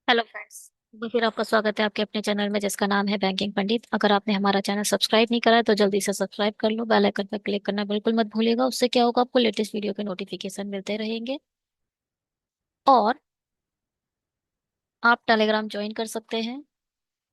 Hello friends. तो फिर आपका स्वागत है आपके अपने चैनल में जिसका नाम है बैंकिंग पंडित। अगर आपने हमारा चैनल सब्सक्राइब नहीं करा है तो जल्दी से सब्सक्राइब कर लो। बेल आइकन पर क्लिक करना बिल्कुल मत भूलिएगा। उससे क्या होगा, आपको लेटेस्ट वीडियो के नोटिफिकेशन मिलते रहेंगे। और आप टेलीग्राम ज्वाइन कर सकते हैं।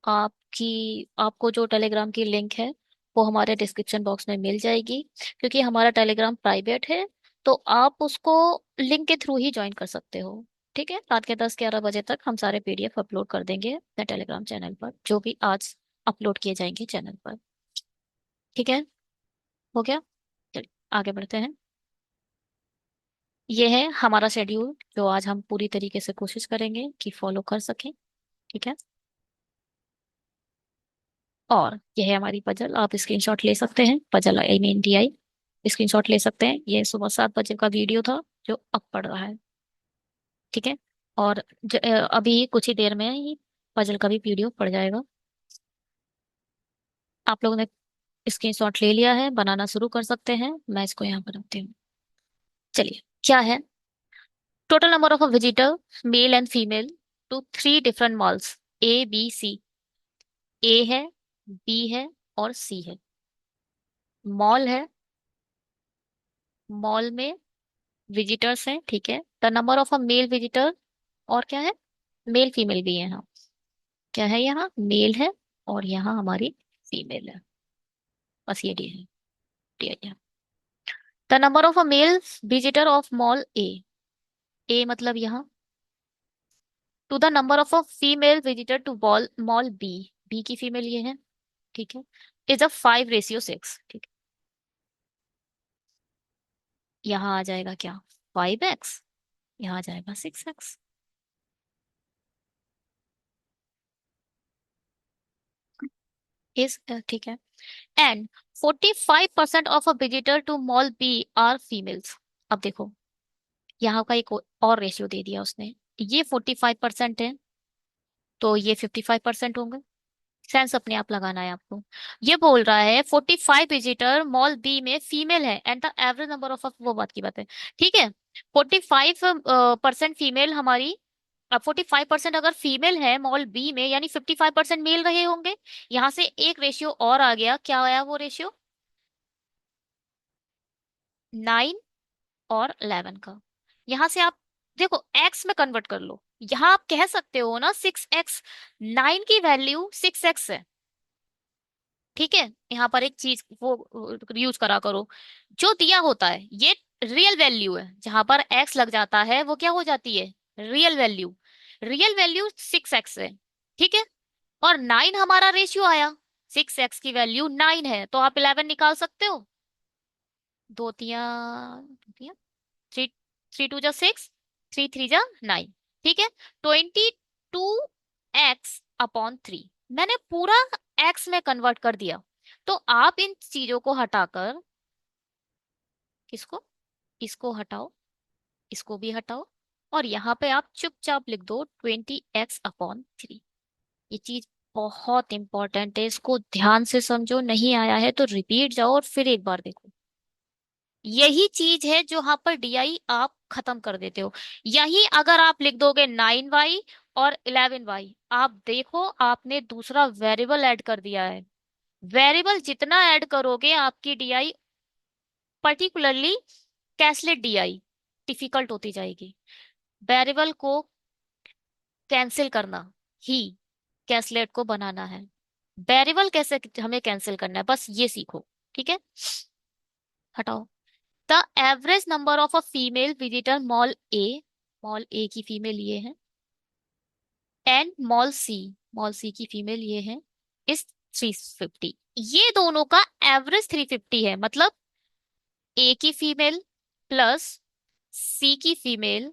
आपकी आपको जो टेलीग्राम की लिंक है वो हमारे डिस्क्रिप्शन बॉक्स में मिल जाएगी। क्योंकि हमारा टेलीग्राम प्राइवेट है तो आप उसको लिंक के थ्रू ही ज्वाइन कर सकते हो। ठीक है, रात के 10-11 बजे तक हम सारे पीडीएफ अपलोड कर देंगे अपने टेलीग्राम चैनल पर, जो भी आज अपलोड किए जाएंगे चैनल पर। ठीक है, हो गया। चलिए आगे बढ़ते हैं। ये है हमारा शेड्यूल जो आज हम पूरी तरीके से कोशिश करेंगे कि फॉलो कर सकें। ठीक है, और यह है हमारी पजल। आप स्क्रीनशॉट ले सकते हैं, puzzle I mean DI screenshot ले सकते हैं। ये सुबह 7 बजे का वीडियो था जो अब पड़ रहा है। ठीक है, और अभी कुछ ही देर में ही पजल का भी वीडियो पड़ जाएगा। आप लोगों ने स्क्रीनशॉट ले लिया है, बनाना शुरू कर सकते हैं। मैं इसको यहाँ बनाती हूँ। चलिए, क्या है total number of visitor male and female to 3 different malls A B C। A है, बी है और सी है। मॉल है, मॉल में विजिटर्स हैं। ठीक है, the number of a male visitor, और क्या है, मेल फीमेल भी है। हाँ, क्या है, यहाँ मेल है और यहाँ हमारी फीमेल है। बस ये डी है, डी है। The number of a male visitor of mall A, A मतलब यहाँ, to the number of a female visitor to mall mall B, B की फीमेल ये है। ठीक है, इज अ 5:6। ठीक है, यहाँ आ जाएगा क्या, 5x, यहाँ आ जाएगा 6x। इस ठीक है, and 45% of a visitor to mall B are females. अब देखो, यहाँ का एक और रेशियो दे दिया उसने। ये 45% है तो ये 55% होंगे। सेंस अपने आप लगाना है आपको। ये बोल रहा है 45 विजिटर मॉल बी में फीमेल है and the average number of, वो बात की बात है। ठीक है, 45% फीमेल हमारी। अब 45% अगर फीमेल है मॉल बी में, यानी 55% मेल रहे होंगे। यहां से एक रेशियो और आ गया, क्या आया वो रेशियो, 9 और 11 का। यहां से आप देखो एक्स में कन्वर्ट कर लो। यहां आप कह सकते हो ना 6x, 9 की वैल्यू 6x है। ठीक है, यहाँ पर एक चीज वो यूज करा करो, जो दिया होता है ये रियल वैल्यू है। जहां पर एक्स लग जाता है वो क्या हो जाती है, real value. Real value 6x है। ठीक है, और 9 हमारा रेशियो आया। 6x की वैल्यू 9 है तो आप 11 निकाल सकते हो। दो तिया, थ्री, 3 2 जा 6, 3 3 जा 9। ठीक है, 22x/3 मैंने पूरा एक्स में कन्वर्ट कर दिया। तो आप इन चीजों को हटाकर, किसको, इसको हटाओ, इसको भी हटाओ, और यहाँ पे आप चुपचाप लिख दो 20x/3। ये चीज बहुत इंपॉर्टेंट है, इसको ध्यान से समझो। नहीं आया है तो रिपीट जाओ और फिर एक बार देखो। यही चीज है जो यहाँ पर DI आप खत्म कर देते हो। यही अगर आप लिख दोगे 9y और 11y, आप देखो आपने दूसरा वेरिएबल ऐड कर दिया है। वेरिएबल जितना ऐड करोगे आपकी DI, पर्टिकुलरली कैसलेट DI, डिफिकल्ट होती जाएगी। वेरिएबल को कैंसिल करना ही कैसलेट को बनाना है। वेरिएबल कैसे हमें कैंसिल करना है, बस ये सीखो। ठीक है, हटाओ। The average number of a female visitor mall A, mall A की फीमेल ये है, and mall C, mall C की फीमेल ये है, इस 350। ये दोनों का एवरेज 350 है। मतलब ए की फीमेल प्लस सी की फीमेल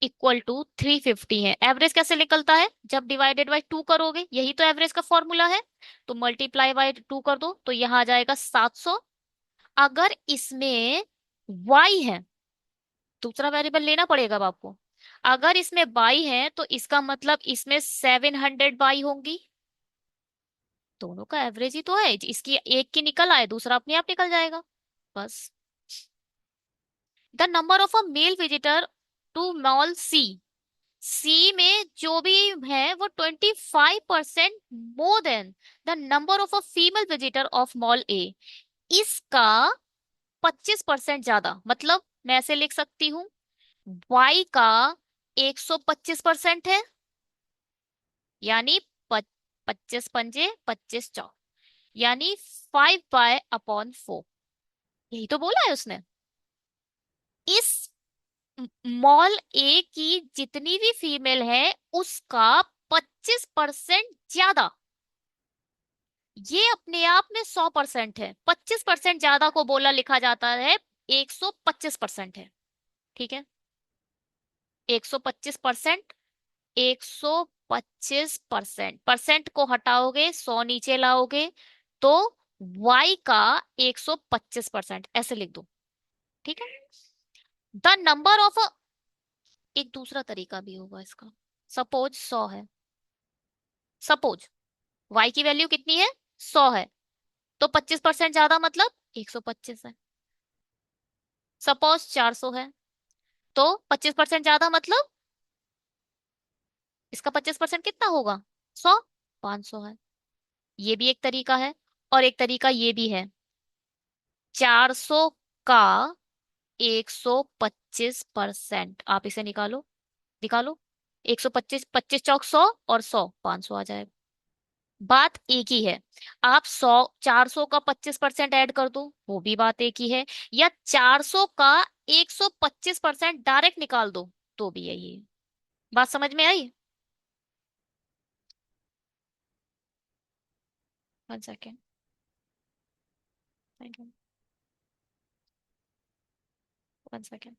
इक्वल टू 350 है। एवरेज कैसे निकलता है, जब डिवाइडेड बाय 2 करोगे, यही तो एवरेज का फॉर्मूला है। तो मल्टीप्लाई बाय 2 कर दो तो यहाँ आ जाएगा 700। अगर इसमें y है, दूसरा वेरिएबल लेना पड़ेगा अब आपको। अगर इसमें बाई है तो इसका मतलब इसमें 700 बाई होंगी। दोनों का एवरेज ही तो है, इसकी एक की निकल आए दूसरा अपने आप निकल जाएगा। बस। The number of a male visitor to mall C, C में जो भी है वो 25% more than the number of a female visitor of mall A. इसका 25% ज्यादा, मतलब मैं ऐसे लिख सकती हूँ, वाई का 125% है, यानी 25 पंजे 25 चौक, यानी 5/4। यही तो बोला है उसने। इस मॉल ए की जितनी भी फीमेल है उसका 25% ज्यादा। ये अपने आप में 100% है, 25% ज्यादा को बोला लिखा जाता है 125% है। ठीक है, 125%, 125%, परसेंट को हटाओगे 100 नीचे लाओगे तो y का 125% ऐसे लिख दो। ठीक है, द नंबर ऑफ, एक दूसरा तरीका भी होगा इसका। सपोज 100 है, सपोज y की वैल्यू कितनी है, 100 है, तो 25% ज्यादा मतलब 125 है। सपोज 400 है, तो 25% ज्यादा मतलब इसका 25% कितना होगा, 100, 500 है। ये भी एक तरीका है। और एक तरीका ये भी है, 400 का 125%, आप इसे निकालो, निकालो। 125, 25 चौक 100, और 100, 500 आ जाएगा। बात एक ही है। आप 400 का 25% ऐड कर दो, वो भी बात एक ही है। या 400 का 125% डायरेक्ट निकाल दो, तो भी यही है। बात समझ में आई? 1 सेकेंड, 1 सेकेंड।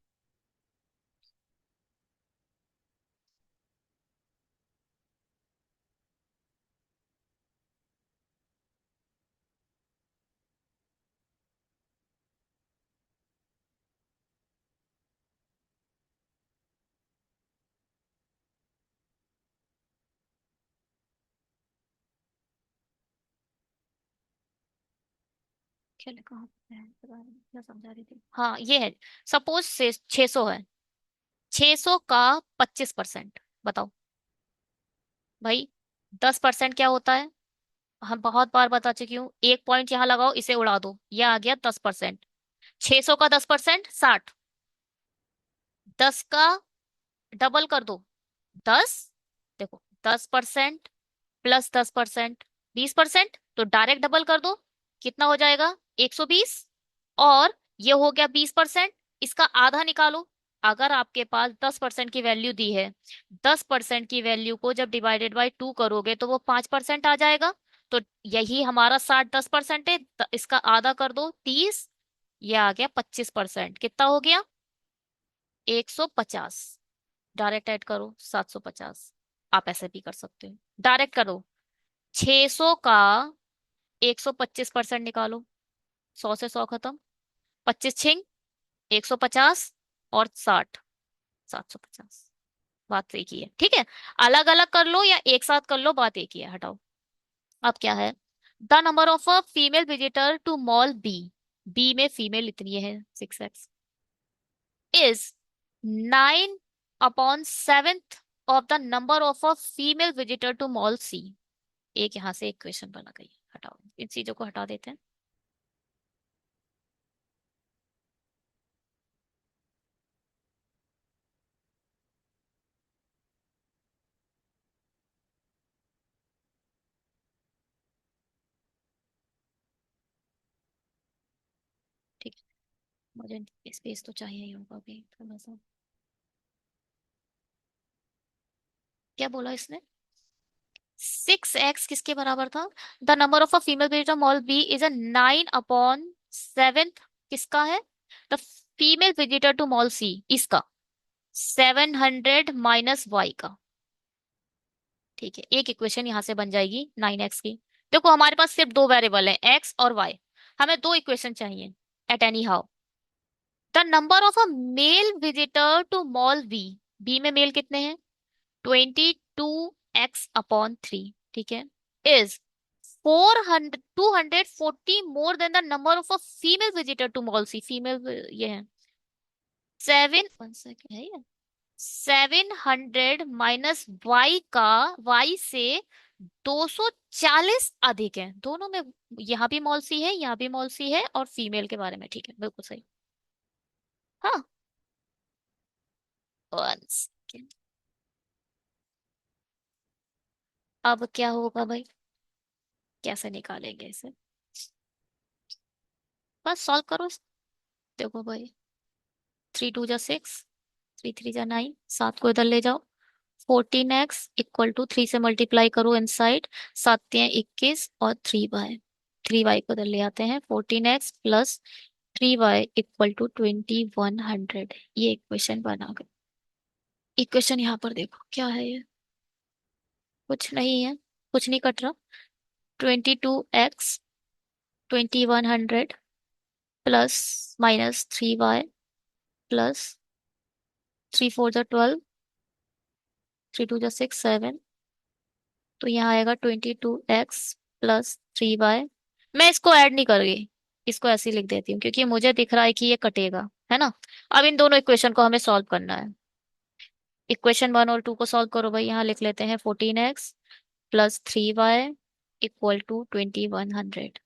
क्या लिखा है, पता नहीं, क्या समझा रही थी, हाँ ये है। सपोज से 600 है, 600 का 25%, बताओ भाई। 10% क्या होता है, हम बहुत बार बता चुकी हूँ, एक पॉइंट यहाँ लगाओ, इसे उड़ा दो, यह आ गया 10%। 600 का 10% 60, 10 का डबल कर दो, 10, देखो 10% प्लस 10%, 20%, तो डायरेक्ट डबल कर दो, कितना हो जाएगा, 120। और ये हो गया 20%, इसका आधा निकालो। अगर आपके पास 10% की वैल्यू दी है, 10% की वैल्यू को जब डिवाइडेड बाय 2 करोगे तो वो 5% आ जाएगा। तो यही हमारा 60 10% है, इसका आधा कर दो, 30। ये आ गया 25%, कितना हो गया, 150। डायरेक्ट ऐड करो 750। आप ऐसे भी कर सकते हो, डायरेक्ट करो। 600 का 125% निकालो, 100 से 100 खत्म, 25 छिंग 150, और 60, 750। बात एक ही है, ठीक है। अलग अलग कर लो या एक साथ कर लो, बात एक ही है, हटाओ। अब क्या है, the number of a female visitor to mall B, B में फीमेल इतनी है 6x, is 9/7 of the number of a female visitor to mall C. एक यहां से एक क्वेश्चन बना गई, हटाओ, इन चीजों को हटा देते हैं। ठीक है, मुझे स्पेस तो चाहिए ही होगा अभी थोड़ा सा। क्या बोला इसने, 6x किसके बराबर था, the number of a female visitor mall B is a 9/7, किसका है, the female visitor to mall C, इसका 700 - y का। ठीक है, एक इक्वेशन यहां से बन जाएगी 9x की। देखो हमारे पास सिर्फ दो वेरिएबल है, x और y, हमें दो इक्वेशन चाहिए at any how. The number of a male visitor to mall B, B में मेल कितने हैं, 22x/3, ठीक है, is 240 more than the number of a female visitor to mall C, female ये है 7, 1 सेकंड है ये, 700 - वाई से 240 अधिक है दोनों में। यहाँ भी मॉल सी है, यहाँ भी मॉल सी है, और फीमेल के बारे में, ठीक है, बिल्कुल सही। हाँ। One second. अब क्या होगा भाई? कैसे निकालेंगे इसे? बस सॉल्व करो देखो भाई। 3 × 2 = 6, 3 × 3 = 9, 7 को इधर ले जाओ। 14x = 3 से मल्टीप्लाई करो इनसाइड। 7 × 3 = 21 और 3y। 3y को इधर ले आते हैं। 14x + 3y = 2100। ये इक्वेशन बना गया। इक्वेशन यहाँ पर देखो क्या है ये। कुछ नहीं है, कुछ नहीं कट रहा। 22x = 2100 plus minus 3y plus 3 × 4 = 12, 3 × 2 = 6, 7। तो यहाँ आएगा 22x + 3y। मैं इसको ऐड नहीं करूंगी, इसको ऐसे ही लिख देती हूँ क्योंकि मुझे दिख रहा है कि ये कटेगा, है ना। अब इन दोनों इक्वेशन को हमें सॉल्व करना है। इक्वेशन 1 और 2 को सॉल्व करो भाई। यहाँ लिख लेते हैं 14x + 3y = 2100।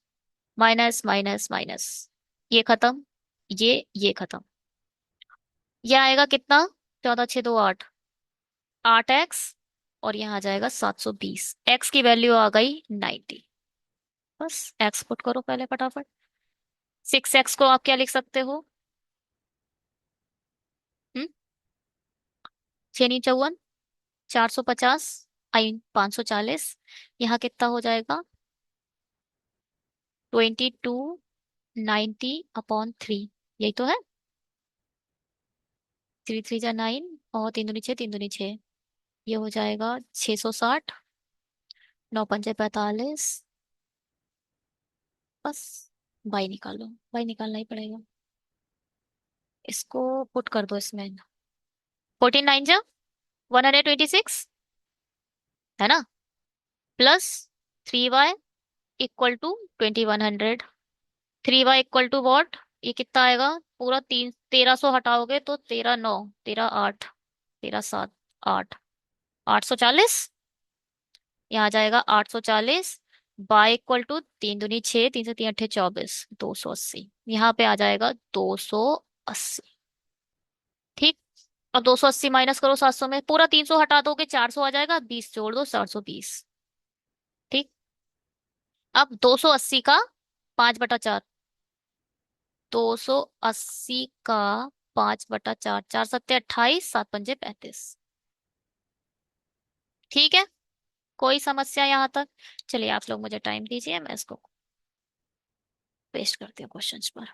Minus minus minus, ये खत्म, ये खत्म। ये आएगा कितना? 14 × 6 = 8, 8x, और यहाँ आ जाएगा 720। एक्स की वैल्यू आ गई 90। बस एक्स पुट करो पहले फटाफट। 6x को आप क्या लिख सकते हो? 6×9 = 54, 450, आई 540। यहाँ कितना हो जाएगा? 2290/3। यही तो है। 3×3 = 9, और 3×2 = 6, 3×2 = 6। ये हो जाएगा 660। 9×5 = 45। बस बाई निकालो, बाई निकालना ही पड़ेगा। इसको पुट कर दो इसमें। 14×9 = 126, है ना। Plus 3y = 2100। 3y = what? ये कितना आएगा? पूरा 1300 हटाओगे तो 13×9 = 13×8 13×7 = 8, 840। यहाँ आ जाएगा 840। y = 3×2 = 6, 3 से 3 × 8 = 24, 280। यहाँ पे आ जाएगा 280। ठीक। और 280 माइनस करो 700 में, पूरा 300 हटा दोगे 400 आ जाएगा, 20 जोड़ दो 420। ठीक। अब 280 का 5/4। 280 का 5/4, 4×7 = 28, 7×5 = 35। ठीक है। कोई समस्या यहाँ तक? चलिए आप लोग मुझे टाइम दीजिए, मैं इसको पेस्ट करती हूँ क्वेश्चंस पर।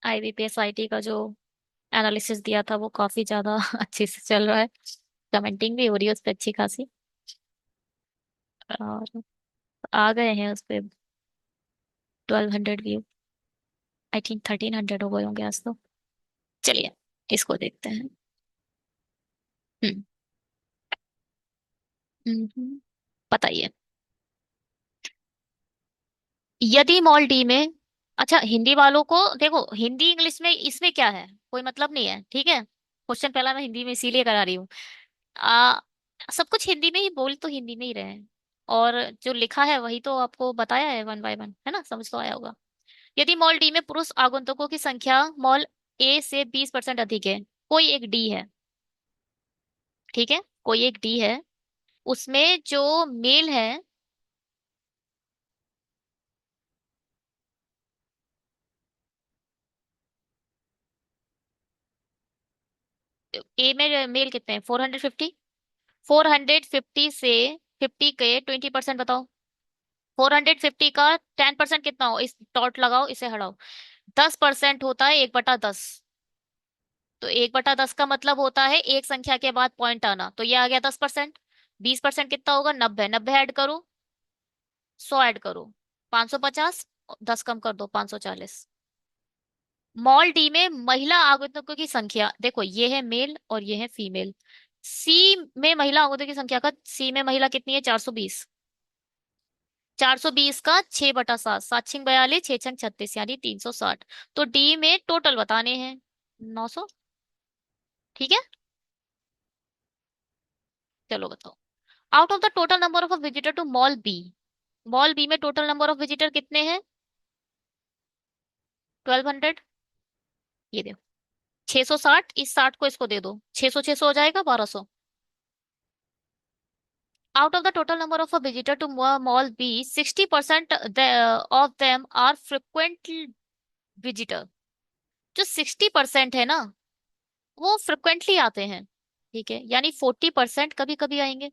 IBPS IT का जो एनालिसिस दिया था वो काफी ज्यादा अच्छे से चल रहा है। कमेंटिंग भी हो रही है उस पर अच्छी खासी। और आ गए हैं उस पे 1200 व्यू। आई थिंक 1300 हो गए होंगे आज तो। चलिए इसको देखते हैं। हम्म। बताइए। यदि मॉल डी में, अच्छा हिंदी वालों को देखो, हिंदी इंग्लिश में इसमें क्या है, कोई मतलब नहीं है, ठीक है। क्वेश्चन पहला मैं हिंदी में इसीलिए करा रही हूँ। आ सब कुछ हिंदी में ही बोल तो हिंदी में ही रहे हैं, और जो लिखा है वही तो आपको बताया है वन बाय वन, है ना, समझ तो आया होगा। यदि मॉल डी में पुरुष आगंतुकों की संख्या मॉल ए से 20% अधिक है, कोई एक डी है, ठीक है, कोई एक डी है, उसमें जो मेल है, ए में मेल कितने हैं? 450। 450 से 50 के 20% बताओ। 450 का 10% कितना हो, इस डॉट लगाओ, इसे हटाओ। 10% होता है 1/10। तो 1/10 का मतलब होता है एक संख्या के बाद पॉइंट आना, तो ये आ गया 10%। 20% कितना होगा, 90। 90 ऐड करो, 100 ऐड करो, 550। 10 कम कर दो, 540। मॉल डी में महिला आगंतुकों की संख्या देखो, ये है मेल और ये है फीमेल। सी में महिला आगंतुकों की संख्या का, सी में महिला कितनी है, 420। 420 का 6/7, 7×42, 6×36 यानी 360। तो डी में टोटल बताने हैं, 900। ठीक है, चलो बताओ। Out of the total number of visitor to mall B, mall B में टोटल नंबर ऑफ विजिटर कितने हैं, 1200। ये देखो, 660, इस 60 को इसको दे दो, 600 600 हो जाएगा, 1200। Out of the total number of visitor to mall B, 60% of them are frequent visitor. जो 60% है ना, वो फ्रिक्वेंटली आते हैं। ठीक है, यानी 40% कभी कभी आएंगे,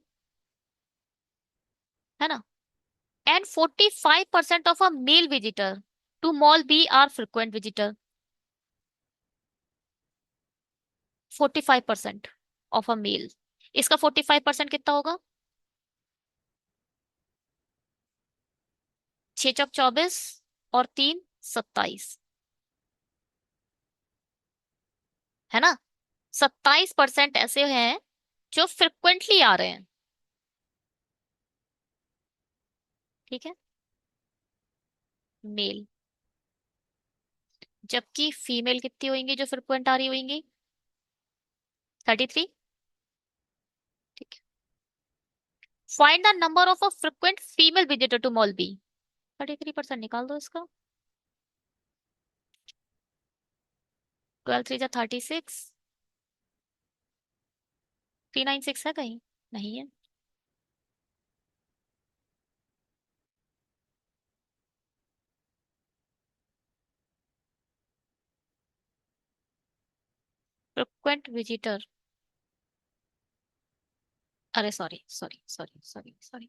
है ना। And 45% of a male visitor to mall B are frequent visitor. 45% of a male, इसका 45% कितना होगा, 6×24 और 3×27, है ना। 27% ऐसे हैं जो फ्रिक्वेंटली आ रहे हैं। ठीक है, मेल। जबकि फीमेल कितनी होंगी जो फ्रिक्वेंट आ रही होंगी, 33। ठीक है, find the number of a frequent female visitor to mall B. 33% निकाल दो इसका। 12×3 = 36। 396 है कहीं, नहीं है। फ्रिक्वेंट विजिटर, अरे sorry sorry sorry sorry sorry,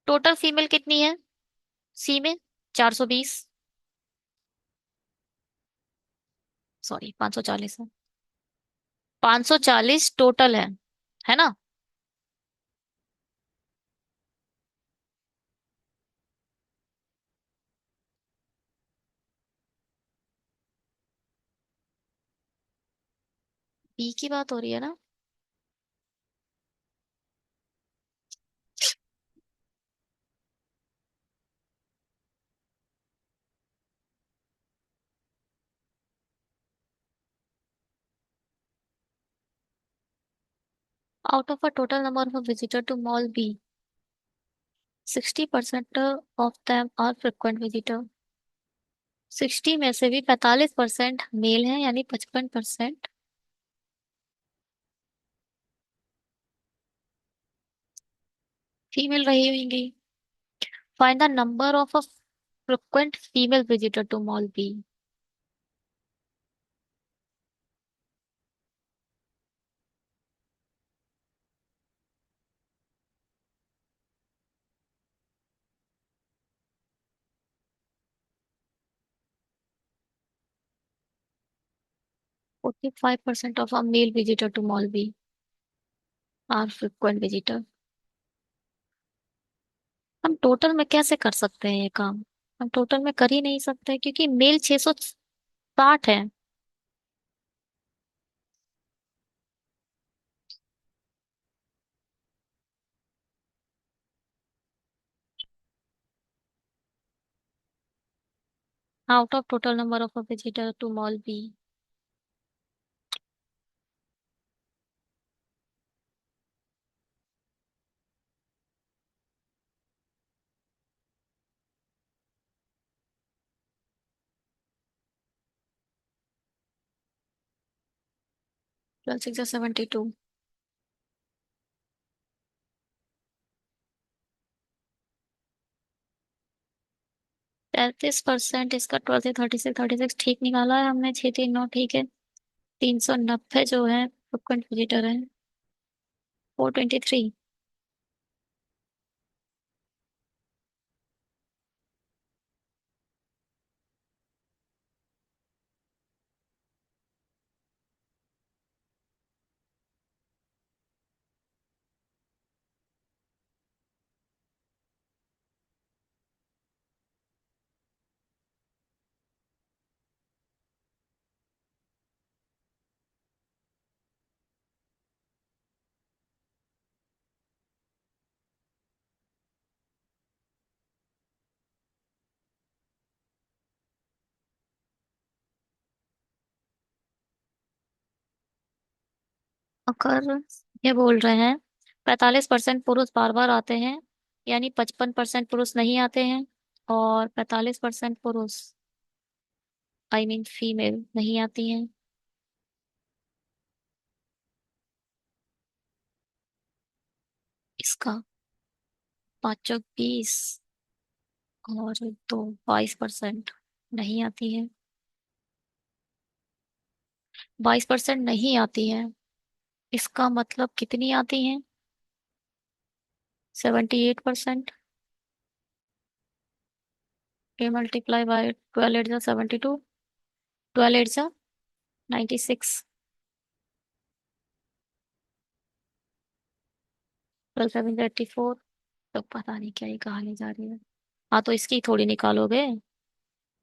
total female कितनी है सी में, 420। सॉरी, 540 है। 540 टोटल है ना। बी की बात हो रही है ना। Out of a total number of visitor to mall B, 60% of them are frequent visitor. 60 में से भी 45% मेल हैं, यानी 55% फीमेल रही होंगी। Find the number of a frequent female visitor to mall B. 45% of a male visitor to mall B are frequent visitor. हम total में कैसे कर सकते हैं ये काम, हम टोटल में कर ही नहीं सकते क्योंकि मेल 660 है। Out of total number of visitor to mall B. 12×6 = 72। 33%, इसका 12 से 36, 36 ठीक निकाला है हमने, 639 ठीक है। 390 जो है फ्रिक्वेंट विजिटर है। 423। अगर ये बोल रहे हैं 45% पुरुष बार बार आते हैं, यानी 55% पुरुष नहीं आते हैं, और 45% पुरुष आई मीन फीमेल नहीं आती हैं। इसका पाँचों 20 और दो 22% नहीं आती है। 22% नहीं आती है, इसका मतलब कितनी आती हैं? 78%। ये मल्टीप्लाई बाय 12 8 जा 72, 12 8 जा 96, 12 7 जा 84। तो पता नहीं क्या ही कहानी जा रही है। हाँ तो इसकी थोड़ी निकालोगे,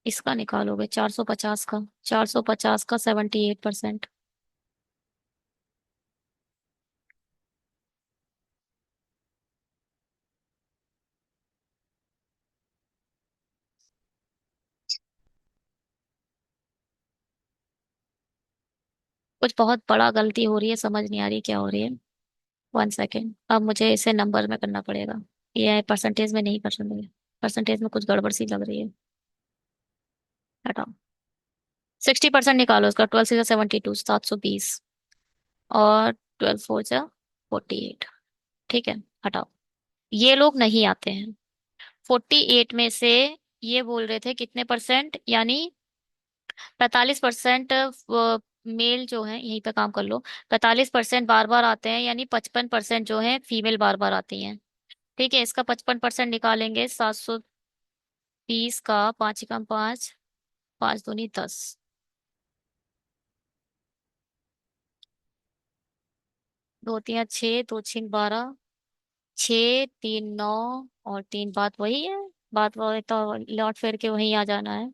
इसका निकालोगे 450 का, 450 का 78%। कुछ बहुत बड़ा गलती हो रही है, समझ नहीं आ रही क्या हो रही है। 1 सेकेंड, अब मुझे इसे नंबर में करना पड़ेगा। ये परसेंटेज में नहीं कर सकते, परसेंटेज में कुछ गड़बड़ सी लग रही है। हटाओ। 60% निकालो उसका, 12 6 72, 720, और 12 4 जा 48। ठीक है, हटाओ। ये लोग नहीं आते हैं। 48 में से ये बोल रहे थे कितने परसेंट, यानी 45% मेल जो है, यहीं पे काम कर लो। 45% बार बार आते हैं, यानी 55% जो है फीमेल बार बार आती हैं। ठीक है, इसका 55% निकालेंगे। 720 का 5 एकम 5, 5 दूनी 10, 2 3 6, 2 6 12, 6 3 9, और 3 बात वही है। बात वही तो, लौट फिर के वहीं आ जाना है।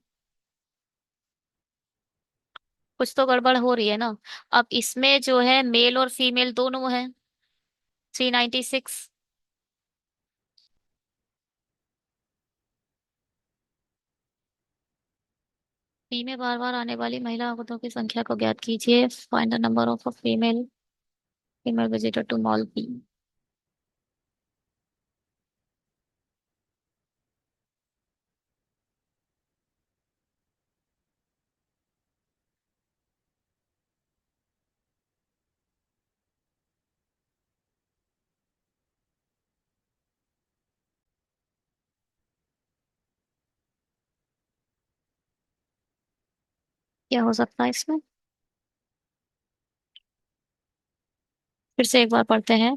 कुछ तो गड़बड़ हो रही है ना। अब इसमें जो है मेल और फीमेल दोनों है। 396। पी में बार बार आने वाली महिला आगंतुकों की संख्या को ज्ञात कीजिए। Find the number of a female female visitor to mall P. क्या हो सकता है इसमें? फिर से एक बार पढ़ते हैं।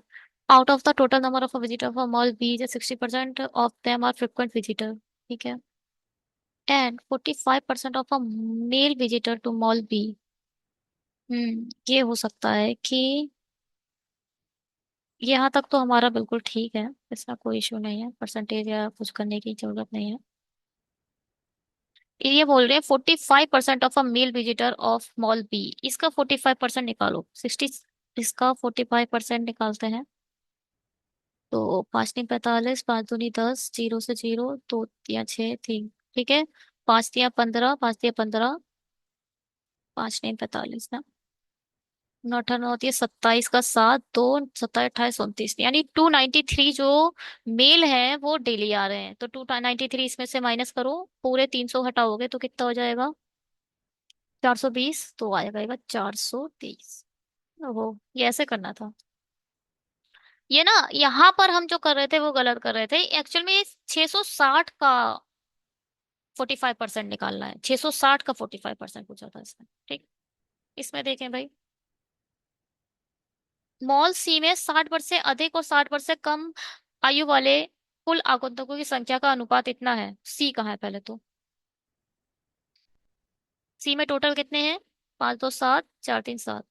Out of the total number of visitor for mall B, 60% of them are frequent visitor. ठीक है। And 45% of a male visitor to mall B. ये हो सकता है कि, यहाँ तक तो हमारा बिल्कुल ठीक है, इसका कोई इशू नहीं है, परसेंटेज या कुछ करने की जरूरत नहीं है। ये बोल रहे हैं 45% of a male visitor of mall B, इसका 45% निकालो। 60, इसका 45% निकालते हैं। तो 5 3 45, 5 दूनी 10, जीरो से जीरो, 2 या 6 3। ठीक है। 5 3 15, 5 3 15, 5 9 45 ना, 9 8 9 होती है 27 का 7 2, 27 28 29, यानी 293 जो मेल है वो डेली आ रहे हैं। तो 293 इसमें से माइनस करो, पूरे 300 हटाओगे तो कितना हो जाएगा? 420, तो आएगा 423। ओहो, ये ऐसे करना था। ये ना, यहाँ पर हम जो कर रहे थे वो गलत कर रहे थे। एक्चुअल में ये 660 का 45% निकालना है। 660 का 45% पूछा था इसमें। ठीक। इसमें देखें भाई, मॉल सी में 60 वर्ष से अधिक और 60 वर्ष से कम आयु वाले कुल आगंतुकों की संख्या का अनुपात इतना है। सी कहाँ है पहले तो? सी में टोटल कितने हैं? 5 2 7, 4 3 7।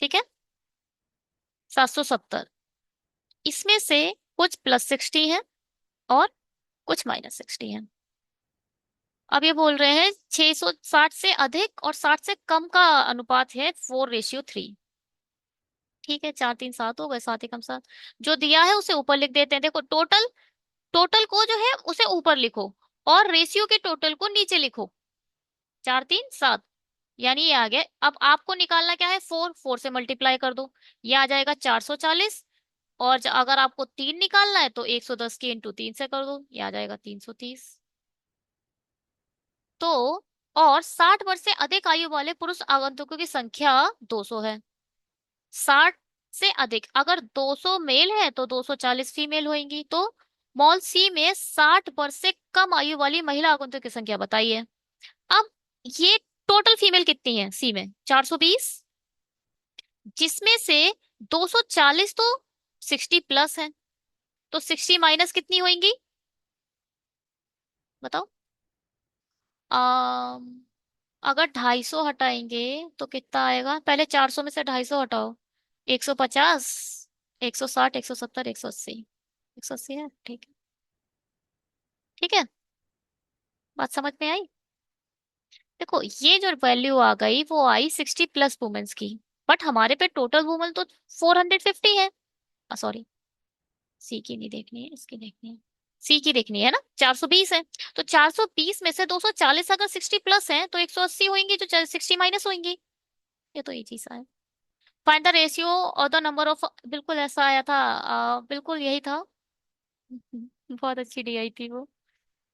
ठीक है, 770। इसमें से कुछ +60 है और कुछ -60 है। अब ये बोल रहे हैं 660 से अधिक और 60 से कम का अनुपात है 4:3। ठीक है, 4 3 7 हो गए, 7 एकम 7। जो दिया है उसे ऊपर लिख देते हैं। देखो, टोटल, टोटल को जो है उसे ऊपर लिखो, और रेशियो के टोटल को नीचे लिखो। 4 3 7। यानी ये आ गया। अब आपको निकालना क्या है, फोर, फोर से मल्टीप्लाई कर दो, ये आ जाएगा 440। और अगर आपको तीन निकालना है तो 110 के इंटू तीन से कर दो, ये आ जाएगा 330। तो और 60 वर्ष से अधिक आयु वाले पुरुष आगंतुकों की संख्या 200 है। 60 से अधिक, अगर 200 मेल है तो 240 फीमेल होंगी। तो मॉल सी में 60 वर्ष से कम आयु वाली महिला आगंतुक की संख्या बताइए। अब ये टोटल फीमेल कितनी है सी में, 420, जिसमें से 240 तो 60 प्लस है, तो 60 माइनस कितनी होंगी बताओ। आ, अगर 250 हटाएंगे तो कितना आएगा, पहले 400 में से 250 हटाओ, 150, 160, 170, 180, 180 है, ठीक है। ठीक है, बात समझ में आई। देखो ये जो वैल्यू आ गई वो आई 60 प्लस वुमेन्स की, बट हमारे पे टोटल वुमेन तो 450 है। सॉरी, सी की नहीं देखनी है, इसकी देखनी है। सी की देखनी है ना, 420 है। तो 420 में से 240 अगर 60 प्लस है तो 180 होंगी, जो 60 माइनस होंगी। ये तो इजी सा है। फाइंड द रेशियो और द नंबर ऑफ, बिल्कुल ऐसा आया था, बिल्कुल यही था। बहुत अच्छी डी आई थी वो,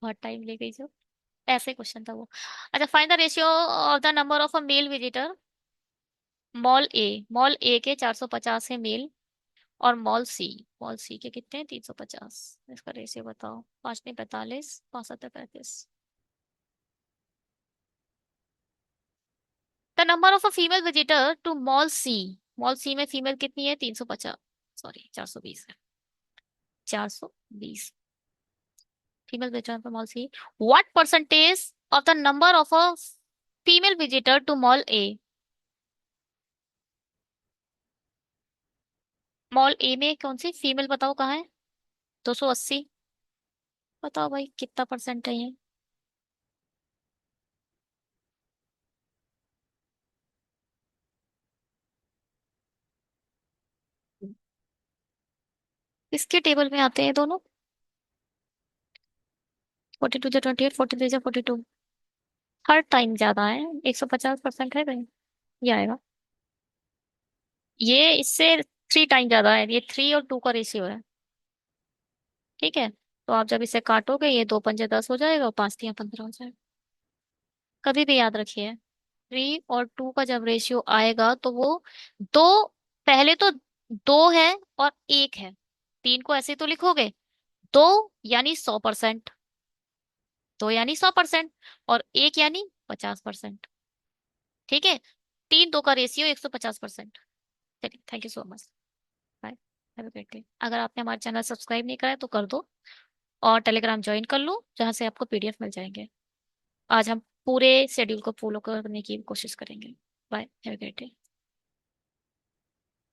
बहुत टाइम ले गई जो, ऐसे क्वेश्चन था वो। अच्छा, find the ratio of the number of a male visitor mall A के 450 है मेल, और मॉल सी के कितने हैं, 350। इसका रेशियो बताओ, 5 ने 45, 5 7 35। The number of a female visitor to mall C में फीमेल कितनी है, 350, सॉरी 420 है, 420 female visitor to mall C. What percentage of the number of a female visitor to mall A, mall A में कौन सी female बताओ कहाँ है, 280। बताओ भाई कितना परसेंट है ये। किसके टेबल में आते हैं दोनों, 42 जो 28, 43 जो 42, हर टाइम ज्यादा है, 150% है भाई, ये आएगा। ये इससे 3 टाइम ज्यादा है, ये 3 और 2 का रेशियो है। ठीक है, तो आप जब इसे काटोगे ये 2 पंजे 10 हो जाएगा और 5 3 15 हो जाएगा। कभी भी याद रखिए, 3 और 2 का जब रेशियो आएगा तो वो दो, पहले तो 2 है और 1 है, 3 को ऐसे तो लिखोगे, 2 यानी 100%, 2 यानी 100%, और 1 यानी 50%। ठीक है, 3 2 का रेशियो 150%। चलिए, thank you so much, bye, have a great day. अगर आपने हमारा चैनल सब्सक्राइब नहीं करा है तो कर दो, और टेलीग्राम ज्वाइन कर लो जहाँ से आपको पीडीएफ मिल जाएंगे। आज हम पूरे शेड्यूल को फॉलो करने की कोशिश करेंगे। Bye, have a great day.